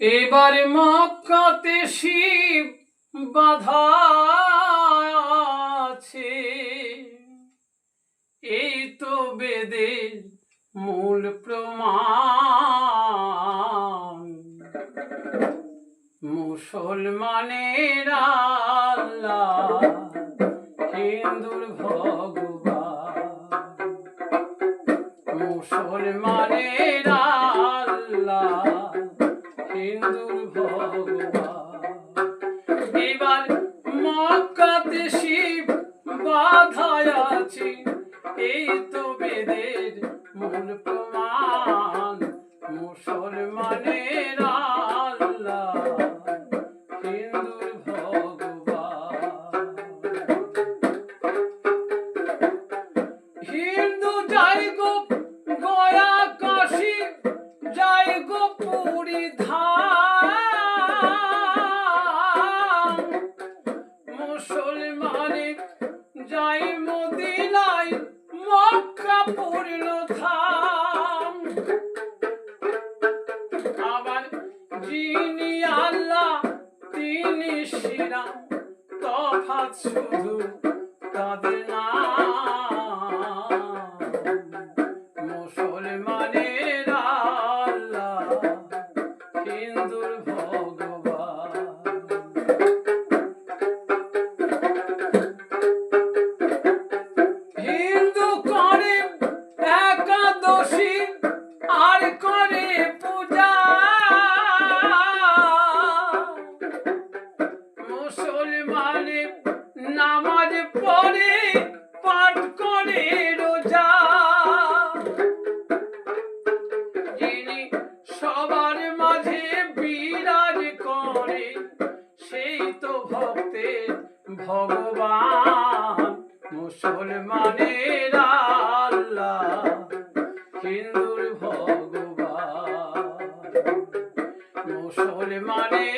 এবার মক্কাতে শিব বাধা আছে, এই তো বেদের মূল প্রমাণ। মুসলমানের আল্লাহ, হিন্দুর ভগবান। মুসলমানের আল্লাহ, হিন্দুর ভগবান। এবার মক্কাতে শিব বাধায় আছে, এই তো বেদের মূল প্রমাণ। মুসলমানের আল্লাহ, হিন্দুর ভগবান। হিন্দু যাই গো গয়া কাশী, যাই গো পুরী ধাম। মুসলমানের যাই মদিনায়, মক্কা পূর্ণ ধাম। আবার যিনি আল্লাহ তিনি শ্রীরাম, তফাৎ শুধু তাদের নাম। মুসলমানের আল্লাহ, হিন্দুর ভগবান। হিন্দু করে একাদশী আর করে পূজা, মুসলমানের নামাজ পড়ে পাঠ করে রোজা। যিনি সবার মাঝে বিরাজ করে, সেই তো ভক্তের ভগবান। মুসলমানের আল্লাহ, হিন্দুর ভগবান। মুসলমানের